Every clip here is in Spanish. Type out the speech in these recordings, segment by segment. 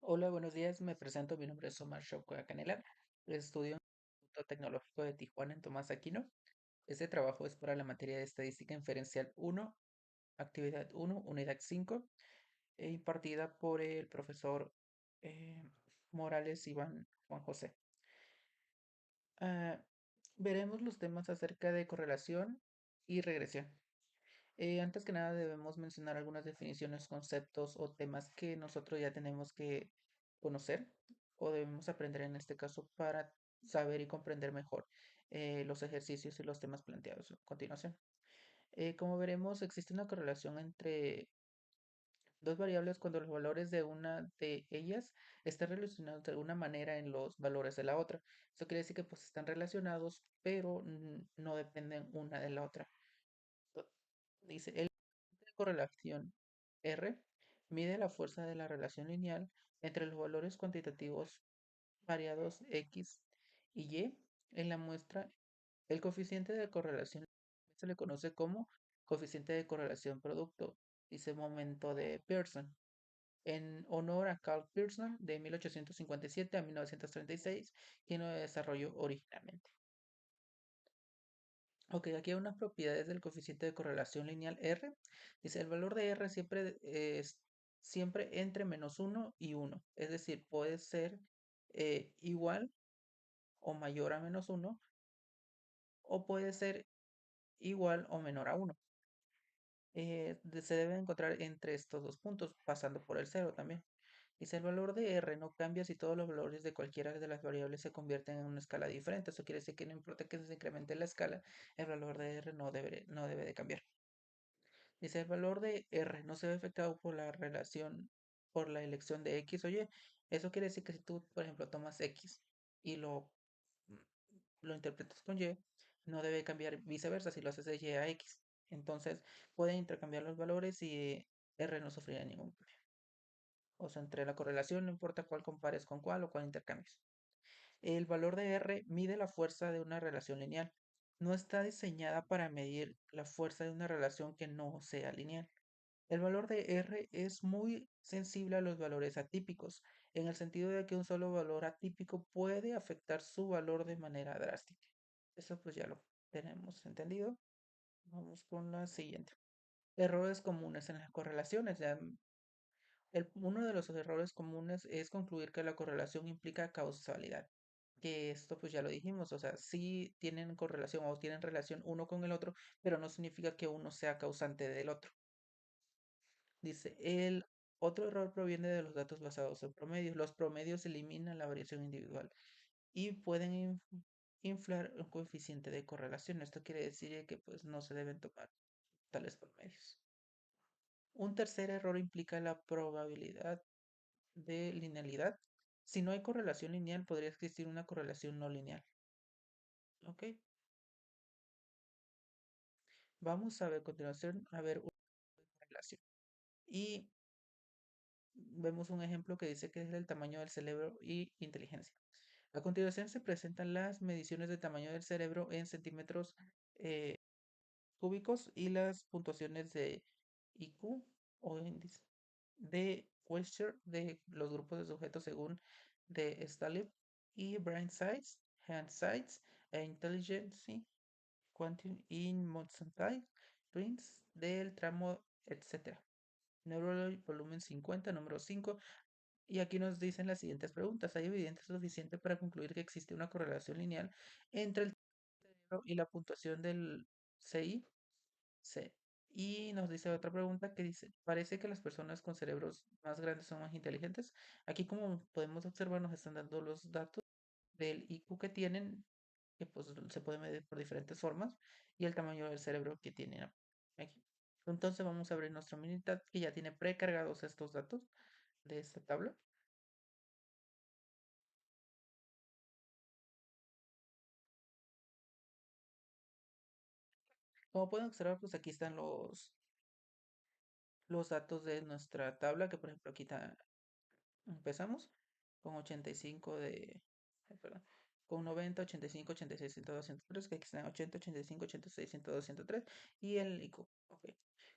Hola, buenos días. Me presento. Mi nombre es Omar Shaucoa Canela. Estudio en el Instituto Tecnológico de Tijuana en Tomás Aquino. Este trabajo es para la materia de Estadística Inferencial 1, Actividad 1, Unidad 5, impartida por el profesor eh, Morales Iván Juan José. Ah, Veremos los temas acerca de correlación y regresión. Antes que nada debemos mencionar algunas definiciones, conceptos o temas que nosotros ya tenemos que conocer o debemos aprender en este caso para saber y comprender mejor los ejercicios y los temas planteados a continuación. Como veremos, existe una correlación entre dos variables cuando los valores de una de ellas están relacionados de alguna manera en los valores de la otra. Eso quiere decir que pues están relacionados, pero no dependen una de la otra. Dice, el de correlación R mide la fuerza de la relación lineal entre los valores cuantitativos variados X y Y en la muestra. El coeficiente de correlación se le conoce como coeficiente de correlación producto, dice momento de Pearson, en honor a Carl Pearson de 1857 a 1936, quien lo desarrolló originalmente. Ok, aquí hay unas propiedades del coeficiente de correlación lineal R. Dice, el valor de R siempre es siempre entre -1 y 1. Es decir, puede ser igual o mayor a -1 o puede ser igual o menor a 1. Se debe encontrar entre estos dos puntos, pasando por el cero también. Dice, el valor de R no cambia si todos los valores de cualquiera de las variables se convierten en una escala diferente. Eso quiere decir que no importa que se incremente la escala, el valor de R no debe de cambiar. Dice, el valor de R no se ve afectado por la relación, por la elección de X o Y. Eso quiere decir que si tú, por ejemplo, tomas X y lo interpretas con Y, no debe cambiar viceversa si lo haces de Y a X. Entonces, pueden intercambiar los valores y R no sufrirá ningún cambio. O sea, entre la correlación, no importa cuál compares con cuál o cuál intercambies. El valor de R mide la fuerza de una relación lineal. No está diseñada para medir la fuerza de una relación que no sea lineal. El valor de R es muy sensible a los valores atípicos, en el sentido de que un solo valor atípico puede afectar su valor de manera drástica. Eso pues ya lo tenemos entendido. Vamos con la siguiente. Errores comunes en las correlaciones. Uno de los errores comunes es concluir que la correlación implica causalidad. Que esto pues ya lo dijimos, o sea, sí tienen correlación o tienen relación uno con el otro, pero no significa que uno sea causante del otro. Dice, el otro error proviene de los datos basados en promedios. Los promedios eliminan la variación individual y pueden inflar un coeficiente de correlación. Esto quiere decir que pues no se deben tomar tales promedios. Un tercer error implica la probabilidad de linealidad. Si no hay correlación lineal, podría existir una correlación no lineal. ¿Ok? Vamos a ver a continuación a ver una correlación. Y vemos un ejemplo que dice que es el tamaño del cerebro y inteligencia. A continuación se presentan las mediciones de tamaño del cerebro en centímetros eh, cúbicos y las puntuaciones de IQ o índice de Wechsler de los grupos de sujetos según de Stalin y Brain Size, Hand Size e Intelligence Quantum in Montserrat Twins del tramo, etc. Neurology, volumen 50, número 5. Y aquí nos dicen las siguientes preguntas. ¿Hay evidencia suficiente para concluir que existe una correlación lineal entre el cerebro y la puntuación del CI? Sí. Y nos dice otra pregunta que dice, ¿parece que las personas con cerebros más grandes son más inteligentes? Aquí como podemos observar nos están dando los datos del IQ que tienen, que pues se puede medir por diferentes formas, y el tamaño del cerebro que tienen aquí. Entonces vamos a abrir nuestra Minitab que ya tiene precargados estos datos de esta tabla. Como pueden observar, pues aquí están los datos de nuestra tabla, que por ejemplo aquí empezamos con 85 perdón, con 90, 85, 86, 102, 103, que aquí están 80, 85, 86, 102, 103 y el IQ. Ok.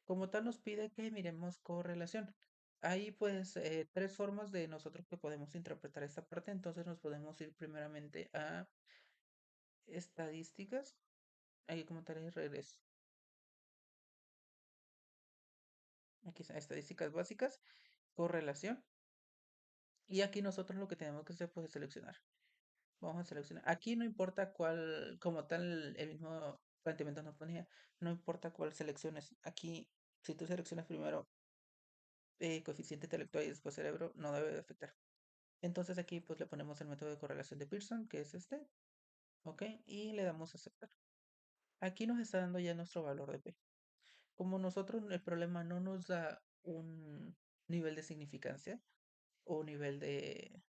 Como tal nos pide que miremos correlación. Hay pues tres formas de nosotros que podemos interpretar esta parte. Entonces nos podemos ir primeramente a estadísticas. Ahí como tal es regreso. Aquí están estadísticas básicas, correlación. Y aquí nosotros lo que tenemos que hacer pues es seleccionar. Vamos a seleccionar. Aquí no importa cuál, como tal, el mismo planteamiento nos ponía, no importa cuál selecciones. Aquí, si tú seleccionas primero coeficiente intelectual y después cerebro, no debe de afectar. Entonces aquí pues le ponemos el método de correlación de Pearson, que es este, ¿ok? Y le damos a aceptar. Aquí nos está dando ya nuestro valor de P. Como nosotros el problema no nos da un nivel de significancia o nivel de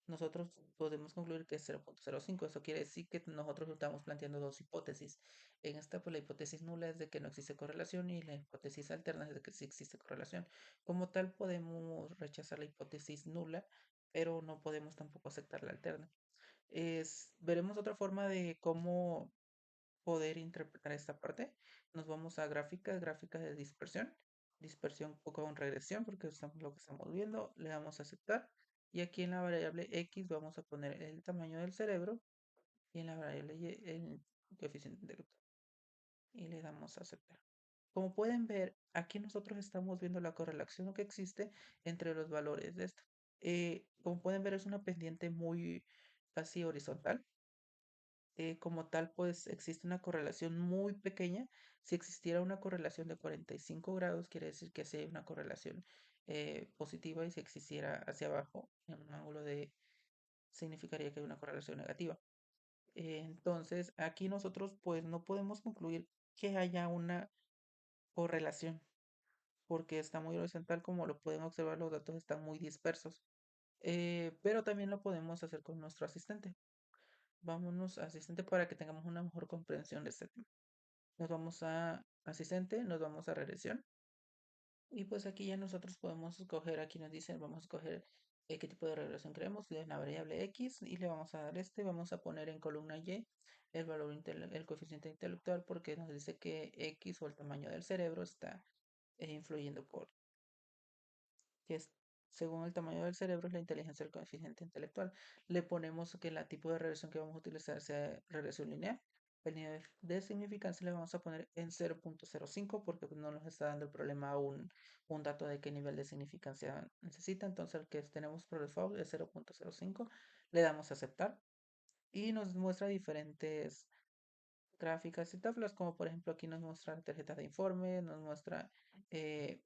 nosotros podemos concluir que es 0.05. Eso quiere decir que nosotros estamos planteando dos hipótesis. En esta, pues la hipótesis nula es de que no existe correlación y la hipótesis alterna es de que sí existe correlación. Como tal, podemos rechazar la hipótesis nula, pero no podemos tampoco aceptar la alterna. Veremos otra forma de cómo poder interpretar esta parte. Nos vamos a gráficas, gráficas de dispersión, dispersión con regresión, porque es lo que estamos viendo. Le damos a aceptar. Y aquí en la variable X vamos a poner el tamaño del cerebro y en la variable Y el coeficiente intelectual. Y le damos a aceptar. Como pueden ver, aquí nosotros estamos viendo la correlación que existe entre los valores de esto. Como pueden ver, es una pendiente muy casi horizontal. Como tal, pues existe una correlación muy pequeña. Si existiera una correlación de 45 grados, quiere decir que sí hay una correlación positiva y si existiera hacia abajo en un ángulo de, significaría que hay una correlación negativa. Entonces, aquí nosotros pues no podemos concluir que haya una correlación porque está muy horizontal, como lo pueden observar, los datos están muy dispersos. Pero también lo podemos hacer con nuestro asistente. Vámonos a asistente para que tengamos una mejor comprensión de este tema. Nos vamos a asistente, nos vamos a regresión. Y pues aquí ya nosotros podemos escoger, aquí nos dice, vamos a escoger qué tipo de regresión queremos, de una variable X y le vamos a dar este, vamos a poner en columna Y el valor, el coeficiente intelectual porque nos dice que X o el tamaño del cerebro está influyendo por que es, según el tamaño del cerebro, es la inteligencia del coeficiente intelectual. Le ponemos que la tipo de regresión que vamos a utilizar sea regresión lineal. El nivel de significancia le vamos a poner en 0.05 porque no nos está dando el problema un dato de qué nivel de significancia necesita. Entonces el que tenemos por default es 0.05. Le damos a aceptar y nos muestra diferentes gráficas y tablas, como por ejemplo aquí nos muestra tarjetas de informe, nos muestra eh,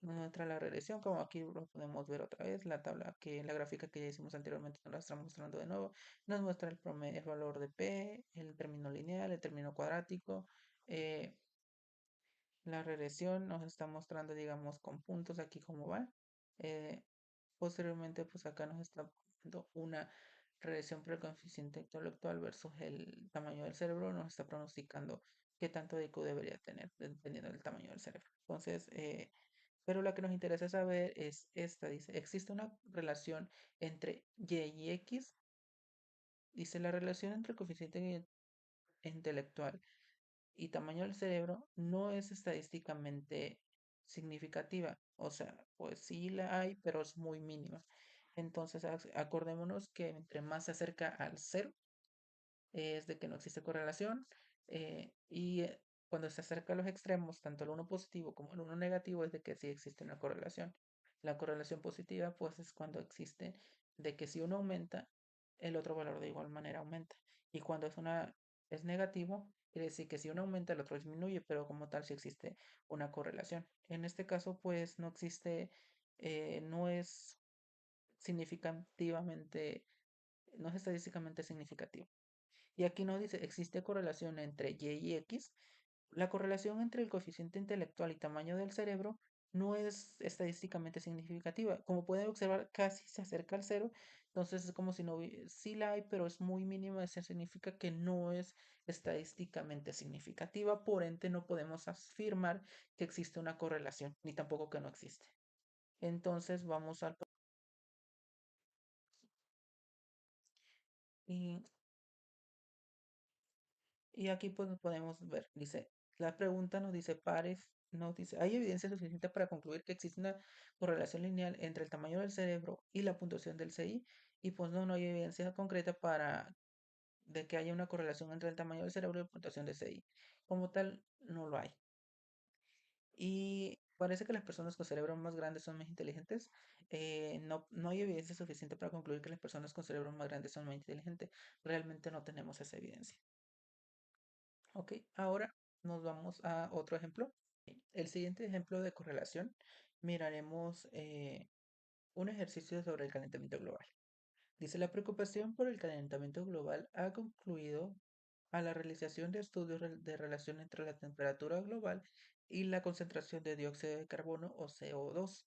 nos muestra la regresión, como aquí lo podemos ver otra vez, la tabla que la gráfica que ya hicimos anteriormente nos la está mostrando de nuevo. Nos muestra el promedio, el valor de P, el término lineal, el término cuadrático. eh, la regresión nos está mostrando, digamos, con puntos aquí cómo va. eh, Posteriormente, pues acá nos está dando una regresión por el coeficiente intelectual versus el tamaño del cerebro. Nos está pronosticando qué tanto de IQ debería tener, dependiendo del tamaño del cerebro. Entonces, pero la que nos interesa saber es esta. Dice, existe una relación entre Y y X. Dice, la relación entre el coeficiente intelectual y tamaño del cerebro no es estadísticamente significativa. O sea, pues sí la hay, pero es muy mínima. Entonces, acordémonos que entre más se acerca al cero, es de que no existe correlación cuando se acerca a los extremos, tanto el uno positivo como el uno negativo, es de que sí existe una correlación. La correlación positiva, pues, es cuando existe de que si uno aumenta, el otro valor de igual manera aumenta. Y cuando es negativo, quiere decir que si uno aumenta, el otro disminuye, pero como tal sí existe una correlación. En este caso, pues, no existe, no es significativamente, no es estadísticamente significativo. Y aquí nos dice, existe correlación entre Y y X. La correlación entre el coeficiente intelectual y tamaño del cerebro no es estadísticamente significativa. Como pueden observar, casi se acerca al cero. Entonces es como si no hubiera, sí la hay, pero es muy mínima. Eso significa que no es estadísticamente significativa. Por ende, no podemos afirmar que existe una correlación, ni tampoco que no existe. Entonces vamos al... Y, y aquí pues podemos ver, dice, la pregunta nos dice pares nos dice, hay evidencia suficiente para concluir que existe una correlación lineal entre el tamaño del cerebro y la puntuación del CI, y pues no, no hay evidencia concreta para de que haya una correlación entre el tamaño del cerebro y la puntuación de CI. Como tal, no lo hay. Y parece que las personas con cerebros más grandes son más inteligentes. No, no hay evidencia suficiente para concluir que las personas con cerebros más grandes son más inteligentes. Realmente no tenemos esa evidencia. Ok, ahora nos vamos a otro ejemplo. El siguiente ejemplo de correlación, miraremos un ejercicio sobre el calentamiento global. Dice, la preocupación por el calentamiento global ha concluido a la realización de estudios de relación entre la temperatura global y la concentración de dióxido de carbono o CO2.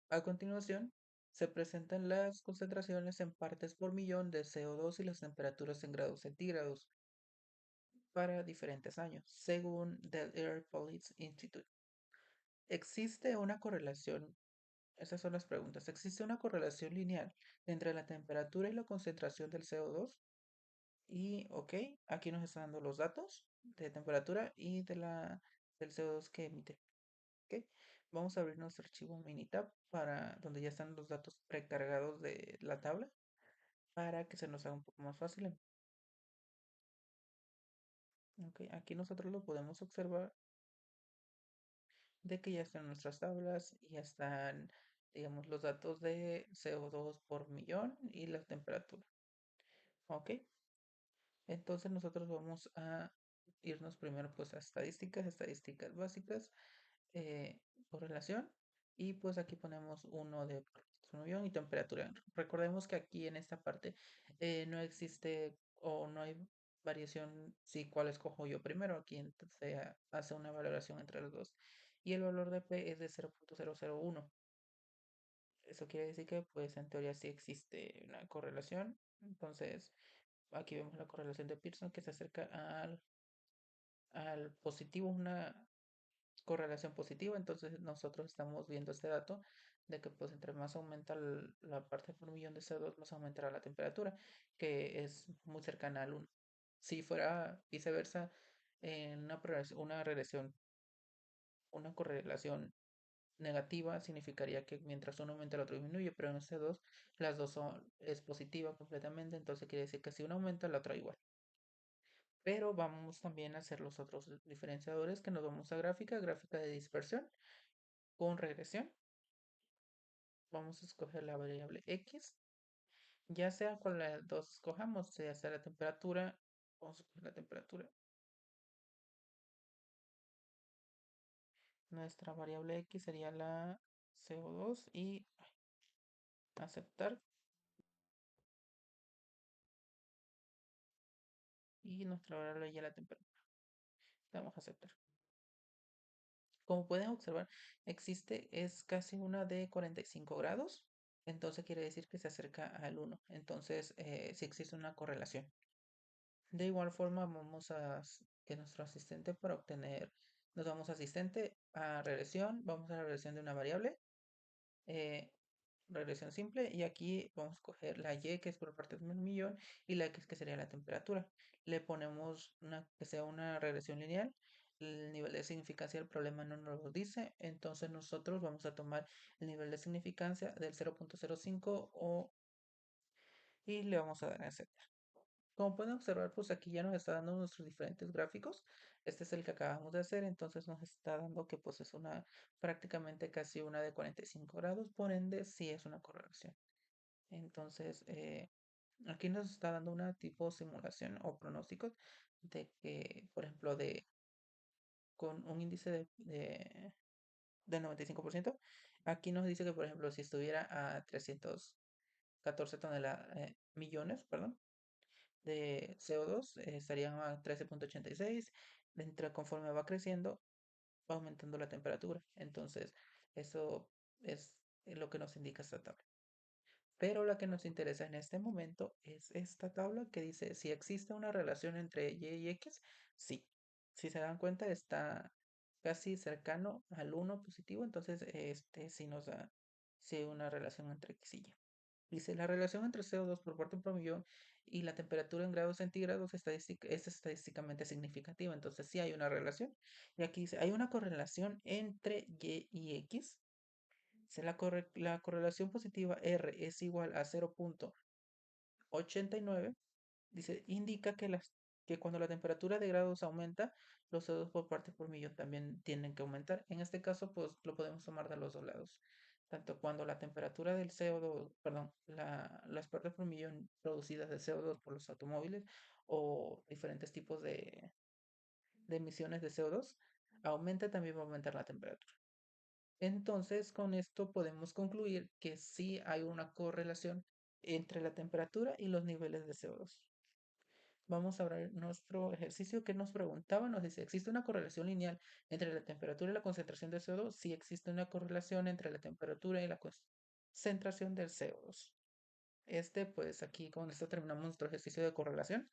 A continuación, se presentan las concentraciones en partes por millón de CO2 y las temperaturas en grados centígrados para diferentes años, según del Air Police Institute. ¿Existe una correlación? Esas son las preguntas. ¿Existe una correlación lineal entre la temperatura y la concentración del CO2? Y, ok, aquí nos están dando los datos de temperatura y del CO2 que emite. Ok, vamos a abrir nuestro archivo Minitab para donde ya están los datos precargados de la tabla para que se nos haga un poco más fácil. Ok, aquí nosotros lo podemos observar de que ya están nuestras tablas y ya están, digamos, los datos de CO2 por millón y la temperatura. Ok, entonces nosotros vamos a irnos primero pues a estadísticas básicas, eh, correlación, y pues aquí ponemos uno de millón y temperatura. Recordemos que aquí en esta parte no existe o no hay variación si cuál escojo yo primero. Aquí entonces se hace una valoración entre los dos. Y el valor de P es de 0.001. Eso quiere decir que pues en teoría sí existe una correlación. Entonces aquí vemos la correlación de Pearson que se acerca al positivo, una correlación positiva. Entonces nosotros estamos viendo este dato de que pues entre más aumenta la parte por millón de CO2, más aumentará la temperatura, que es muy cercana al 1. Si fuera viceversa, en una regresión, una correlación negativa significaría que mientras uno aumenta el otro disminuye, pero en este 2 las dos es positiva completamente, entonces quiere decir que si uno aumenta, la otra igual. Pero vamos también a hacer los otros diferenciadores que nos vamos a gráfica de dispersión con regresión. Vamos a escoger la variable X, ya sea con las dos escojamos, ya sea la temperatura, vamos a escoger la temperatura. Nuestra variable X sería la CO2 y aceptar. Y nuestra variable ya la temperatura. Vamos a aceptar. Como pueden observar, es casi una de 45 grados. Entonces quiere decir que se acerca al 1. Entonces, sí existe una correlación. De igual forma, vamos a que nuestro asistente para obtener, nos vamos a asistente a regresión, vamos a la regresión de una variable, eh, regresión simple, y aquí vamos a coger la y que es por parte del millón y la x que sería la temperatura. Le ponemos que sea una regresión lineal. El nivel de significancia del problema no nos lo dice, entonces nosotros vamos a tomar el nivel de significancia del 0.05 y le vamos a dar a aceptar. Como pueden observar, pues aquí ya nos está dando nuestros diferentes gráficos. Este es el que acabamos de hacer, entonces nos está dando que pues es una prácticamente casi una de 45 grados, por ende sí es una correlación. Entonces, aquí nos está dando una tipo simulación o pronósticos de que, por ejemplo, con un índice del 95%, aquí nos dice que, por ejemplo, si estuviera a 314 millones, perdón, de CO2, estarían a 13.86. Conforme va creciendo, va aumentando la temperatura. Entonces, eso es lo que nos indica esta tabla. Pero la que nos interesa en este momento es esta tabla que dice si existe una relación entre Y y X. Sí. Si se dan cuenta, está casi cercano al 1 positivo. Entonces, este sí nos da sí, una relación entre X y Y. Dice, la relación entre CO2 por parte por millón y la temperatura en grados centígrados es estadísticamente significativa. Entonces sí hay una relación. Y aquí dice, hay una correlación entre Y X. Si la correlación positiva R es igual a 0,89, dice, indica que cuando la temperatura de grados aumenta, los CO2 por parte por millón también tienen que aumentar. En este caso, pues lo podemos tomar de los dos lados. Tanto cuando la temperatura del CO2, perdón, las partes por millón producidas de CO2 por los automóviles o diferentes tipos de emisiones de CO2 aumenta, también va a aumentar la temperatura. Entonces, con esto podemos concluir que sí hay una correlación entre la temperatura y los niveles de CO2. Vamos a ver nuestro ejercicio que nos preguntaba. Nos dice, ¿existe una correlación lineal entre la temperatura y la concentración de CO2? Sí, existe una correlación entre la temperatura y la concentración del CO2. Pues aquí con esto terminamos nuestro ejercicio de correlación.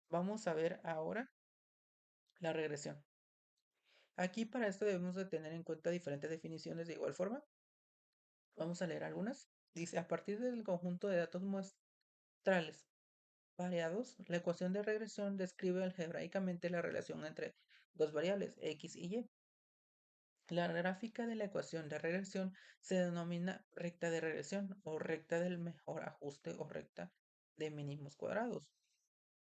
Vamos a ver ahora la regresión. Aquí para esto debemos de tener en cuenta diferentes definiciones de igual forma. Vamos a leer algunas. Dice, a partir del conjunto de datos muestrales variados, la ecuación de regresión describe algebraicamente la relación entre dos variables, x y y. La gráfica de la ecuación de regresión se denomina recta de regresión o recta del mejor ajuste o recta de mínimos cuadrados,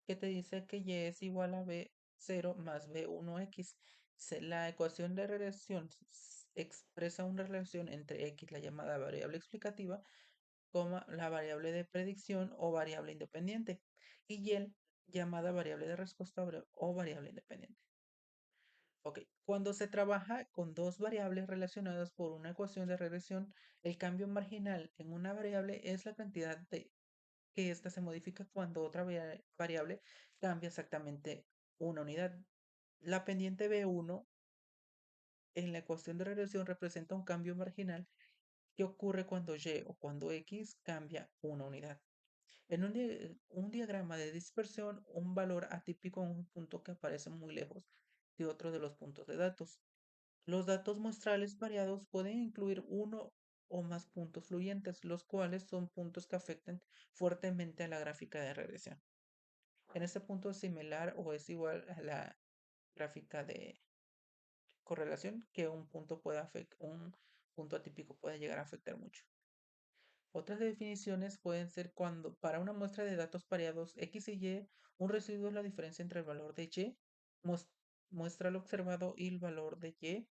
que te dice que y es igual a b0 más b1x. La ecuación de regresión expresa una relación entre x, la llamada variable explicativa, la variable de predicción o variable independiente, y el llamada variable de respuesta o variable independiente. Ok, cuando se trabaja con dos variables relacionadas por una ecuación de regresión, el cambio marginal en una variable es la cantidad de que ésta se modifica cuando otra variable cambia exactamente una unidad. La pendiente B1 en la ecuación de regresión representa un cambio marginal que ocurre cuando Y o cuando X cambia una unidad. En un diagrama de dispersión, un valor atípico es un punto que aparece muy lejos de otro de los puntos de datos. Los datos muestrales variados pueden incluir uno o más puntos fluyentes, los cuales son puntos que afecten fuertemente a la gráfica de regresión. En este punto es similar o es igual a la gráfica de correlación que un punto atípico puede llegar a afectar mucho. Otras definiciones pueden ser cuando para una muestra de datos pareados X y Y, un residuo es la diferencia entre el valor de Y, muestra lo observado, y el valor de Y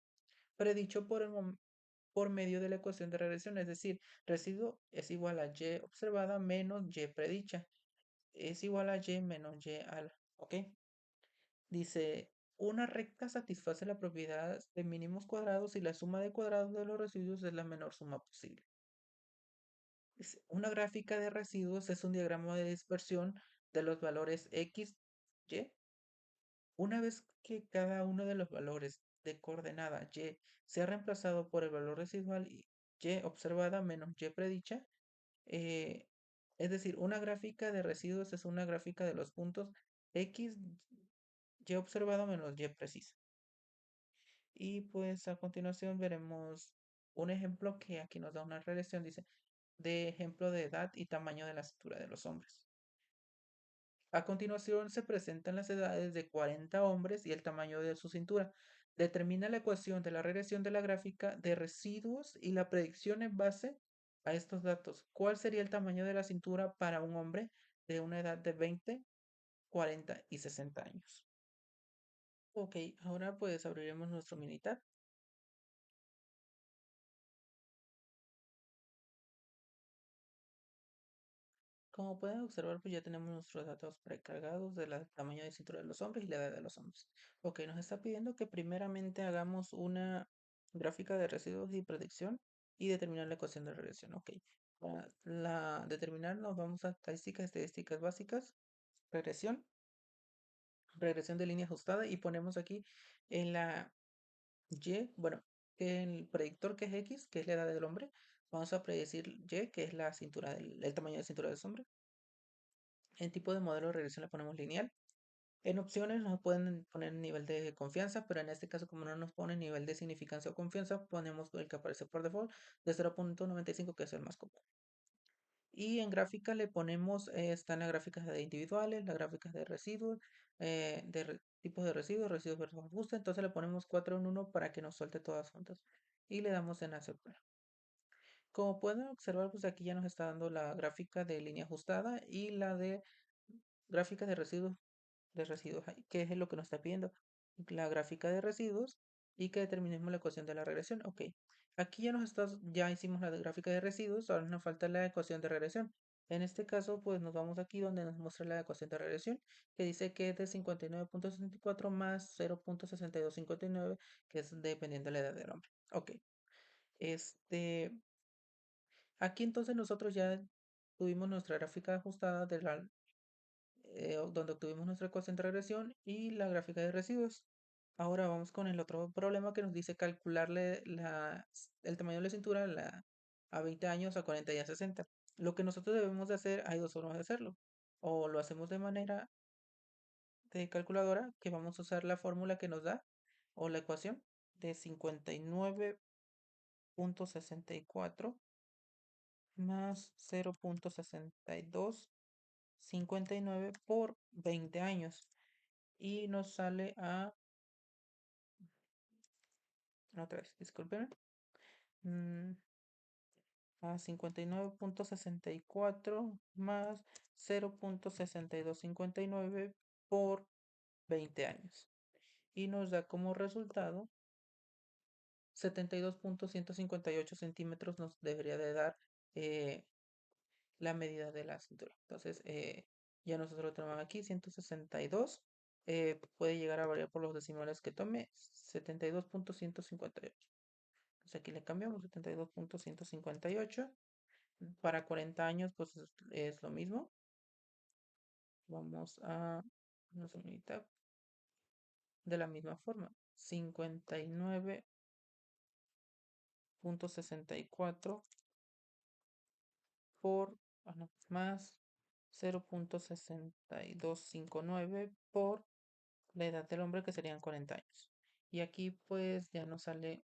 predicho por medio de la ecuación de regresión, es decir, residuo es igual a Y observada menos Y predicha, es igual a Y menos Y ala, ¿ok? Dice, una recta satisface la propiedad de mínimos cuadrados y la suma de cuadrados de los residuos es la menor suma posible. Una gráfica de residuos es un diagrama de dispersión de los valores X, Y. Una vez que cada uno de los valores de coordenada Y sea reemplazado por el valor residual Y observada menos Y predicha, eh, es decir, una gráfica de residuos es una gráfica de los puntos X, Y observado menos Y precisa. Y pues a continuación veremos un ejemplo que aquí nos da una relación, dice, de ejemplo de edad y tamaño de la cintura de los hombres. A continuación se presentan las edades de 40 hombres y el tamaño de su cintura. Determina la ecuación de la regresión de la gráfica de residuos y la predicción en base a estos datos. ¿Cuál sería el tamaño de la cintura para un hombre de una edad de 20, 40 y 60 años? Ok, ahora pues abriremos nuestro Minitab. Como pueden observar, pues ya tenemos nuestros datos precargados del tamaño de cintura de los hombres y la edad de los hombres. Ok, nos está pidiendo que primeramente hagamos una gráfica de residuos y predicción y determinar la ecuación de regresión. Ok, para determinar nos vamos a estadísticas básicas, regresión, regresión de línea ajustada y ponemos aquí en la Y, bueno, el predictor que es X, que es la edad del hombre, vamos a predecir Y, que es la cintura el tamaño de cintura del hombre. En tipo de modelo de regresión le ponemos lineal. En opciones nos pueden poner nivel de confianza, pero en este caso como no nos pone nivel de significancia o confianza, ponemos el que aparece por default de 0,95, que es el más común. Y en gráfica le ponemos, están las gráficas de individuales, las gráficas de residuos, tipos de residuos, residuos versus ajuste. Entonces le ponemos 4 en uno para que nos suelte todas juntas. Y le damos en aceptar. Como pueden observar, pues aquí ya nos está dando la gráfica de línea ajustada y la de gráfica de residuos, que es lo que nos está pidiendo. La gráfica de residuos y que determinemos la ecuación de la regresión. Ok, aquí ya hicimos la gráfica de residuos, ahora nos falta la ecuación de regresión. En este caso, pues nos vamos aquí donde nos muestra la ecuación de regresión, que dice que es de 59.64 más 0.6259, que es dependiendo de la edad del hombre. Ok, este, aquí entonces nosotros ya tuvimos nuestra gráfica ajustada donde obtuvimos nuestra ecuación de regresión y la gráfica de residuos. Ahora vamos con el otro problema que nos dice calcularle el tamaño de la cintura a 20 años, a 40 y a 60. Lo que nosotros debemos de hacer, hay dos formas de hacerlo. O lo hacemos de manera de calculadora, que vamos a usar la fórmula que nos da, o la ecuación de 59.64 más 0.6259 por 20 años. Y nos sale otra vez, discúlpenme, mm, a 59.64 más 0.6259 por 20 años. Y nos da como resultado 72.158 centímetros nos debería de dar eh, la medida de la cintura. Entonces, ya nosotros lo tenemos aquí, 162. Puede llegar a variar por los decimales que tome, 72.158. Entonces aquí le cambiamos 72.158. Para 40 años, pues es lo mismo. Vamos a una señorita de la misma forma. 59.64 por, no, más 0.6259 por la edad del hombre, que serían 40 años. Y aquí pues ya nos sale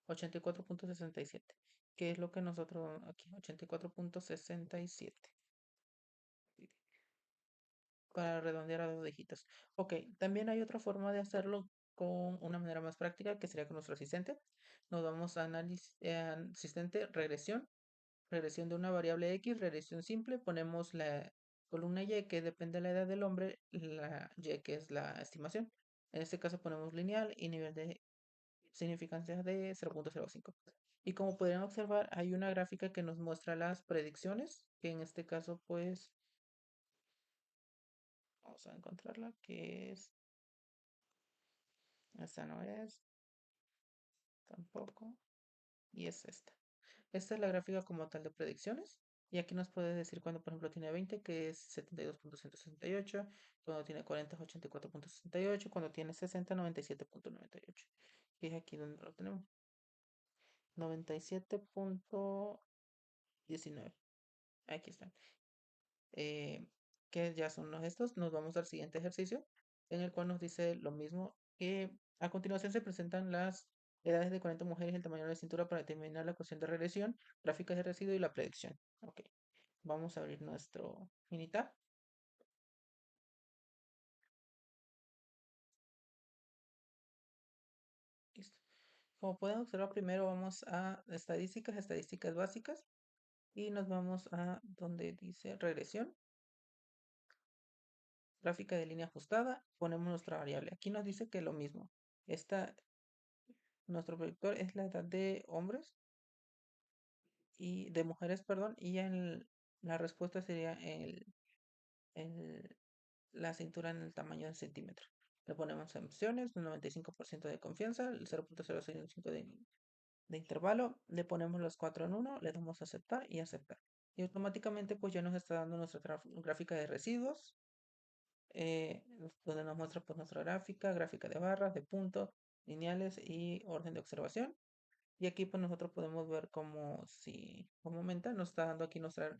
84.67, que es lo que nosotros aquí, 84.67, para redondear a dos dígitos. Ok, también hay otra forma de hacerlo con una manera más práctica, que sería con nuestro asistente. Nos vamos a asistente, regresión de una variable X, regresión simple, ponemos la columna Y, que depende de la edad del hombre, la Y, que es la estimación. En este caso ponemos lineal y nivel de significancia de 0.05. Y como podrían observar, hay una gráfica que nos muestra las predicciones, que en este caso, pues, vamos a encontrarla, que es, esta no es, tampoco, y es esta. Esta es la gráfica como tal de predicciones. Y aquí nos puede decir cuando, por ejemplo, tiene 20, que es 72.168, cuando tiene 40 es 84.68, cuando tiene 60, 97.98. Y es aquí donde lo tenemos. 97.19. Aquí están. eh, que ya son los estos. Nos vamos al siguiente ejercicio, en el cual nos dice lo mismo, que a continuación se presentan las edades de 40 mujeres y el tamaño de la cintura para determinar la ecuación de regresión, gráficas de residuo y la predicción. Ok, vamos a abrir nuestro Minitab. Listo. Como pueden observar, primero vamos a estadísticas básicas, y nos vamos a donde dice regresión, gráfica de línea ajustada, ponemos nuestra variable. Aquí nos dice que lo mismo. Nuestro predictor es la edad de hombres y de mujeres, perdón, y la respuesta sería la cintura en el tamaño de centímetro. Le ponemos opciones, un 95% de confianza, el 0.065 de intervalo, le ponemos los 4 en uno, le damos a aceptar y aceptar. Y automáticamente pues ya nos está dando nuestra gráfica de residuos, donde nos muestra pues nuestra gráfica de barras, de puntos, lineales y orden de observación. Y aquí pues nosotros podemos ver como si, como aumenta, nos está dando aquí nuestra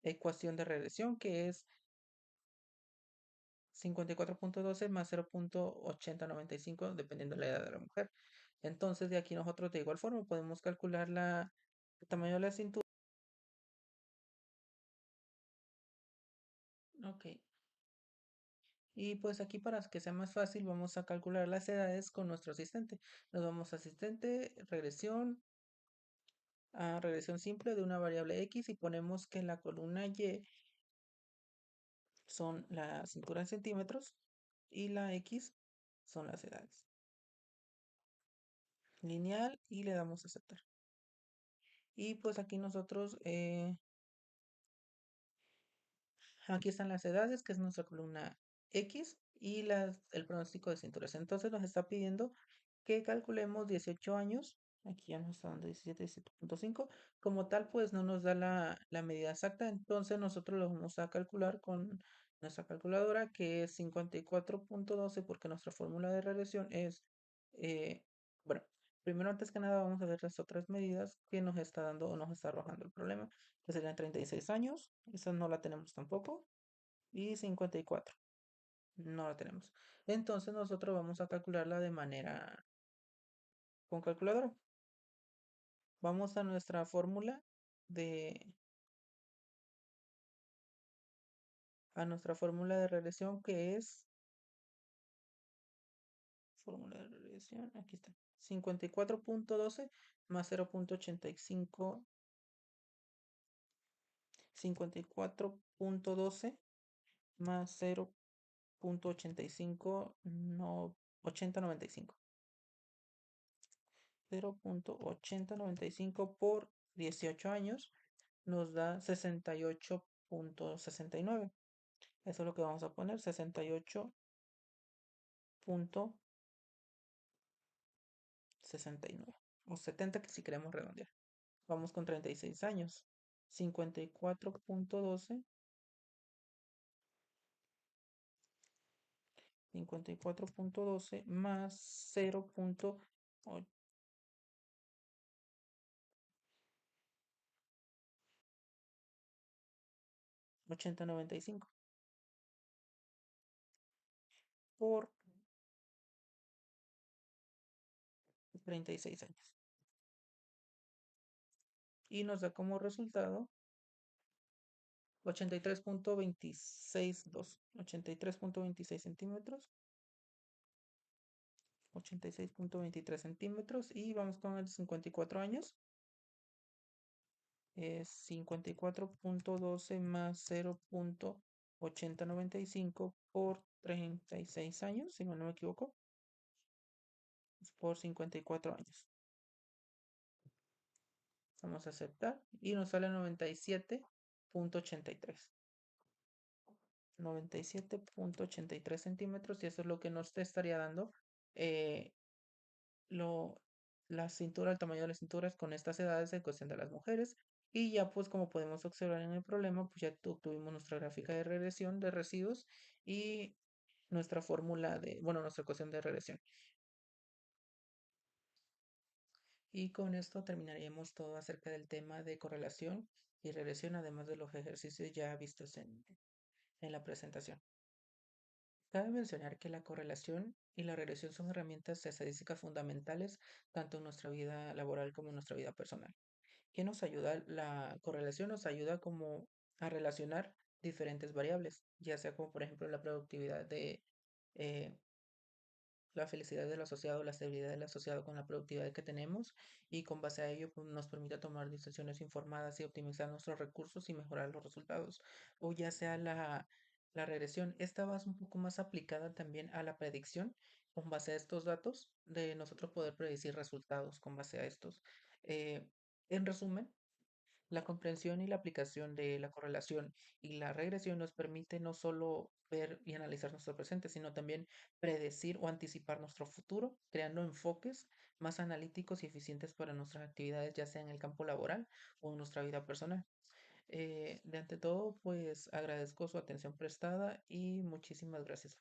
ecuación de regresión, que es 54.12 más 0.8095, dependiendo de la edad de la mujer. Entonces de aquí nosotros de igual forma podemos calcular El tamaño de la cintura. Ok. Y pues aquí para que sea más fácil vamos a calcular las edades con nuestro asistente. Nos vamos a asistente, regresión simple de una variable x y ponemos que la columna y son la cintura en centímetros y la x son las edades. Lineal y le damos a aceptar. Y pues aquí nosotros, aquí están las edades, que es nuestra columna X, y el pronóstico de cinturas. Entonces nos está pidiendo que calculemos 18 años. Aquí ya nos está dando 17.5. Como tal, pues no nos da la medida exacta. Entonces nosotros lo vamos a calcular con nuestra calculadora, que es 54.12, porque nuestra fórmula de regresión es, eh, bueno, primero antes que nada vamos a ver las otras medidas que nos está dando o nos está arrojando el problema, que serían 36 años. Esa no la tenemos tampoco. Y 54. No la tenemos. Entonces nosotros vamos a calcularla de manera con calculadora. Vamos a nuestra fórmula de regresión, que es fórmula de regresión, aquí está. 54.12 más 0.85. 54.12 más 0.85, no, 8095. 0.8095 por 18 años nos da 68.69. Eso es lo que vamos a poner, 68.69 o 70, que si queremos redondear. Vamos con 36 años. 54.12. 54.12 más 0.8095 por 36 años. Y nos da como resultado 83.262. 83.26 centímetros. 86.23 centímetros. Y vamos con el 54 años. Es 54.12 más 0.8095 por 36 años, si no me equivoco, por 54 años. Vamos a aceptar y nos sale 97.83. 97.83 centímetros, y eso es lo que nos te estaría dando eh, lo, la cintura, el tamaño de las cinturas con estas edades en cuestión de las mujeres. Y ya pues como podemos observar en el problema, pues ya obtuvimos nuestra gráfica de regresión de residuos y nuestra fórmula nuestra ecuación de regresión. Y con esto terminaríamos todo acerca del tema de correlación y regresión, además de los ejercicios ya vistos en la presentación. Cabe mencionar que la correlación y la regresión son herramientas estadísticas fundamentales tanto en nuestra vida laboral como en nuestra vida personal. ¿Qué nos ayuda? La correlación nos ayuda como a relacionar diferentes variables, ya sea como por ejemplo la productividad eh, la felicidad del asociado, la estabilidad del asociado con la productividad que tenemos, y con base a ello pues, nos permite tomar decisiones informadas y optimizar nuestros recursos y mejorar los resultados. O ya sea la regresión, esta va un poco más aplicada también a la predicción con base a estos datos de nosotros poder predecir resultados con base a estos. Eh, en resumen, la comprensión y la aplicación de la correlación y la regresión nos permite no solo ver y analizar nuestro presente, sino también predecir o anticipar nuestro futuro, creando enfoques más analíticos y eficientes para nuestras actividades, ya sea en el campo laboral o en nuestra vida personal. De ante todo, pues agradezco su atención prestada y muchísimas gracias.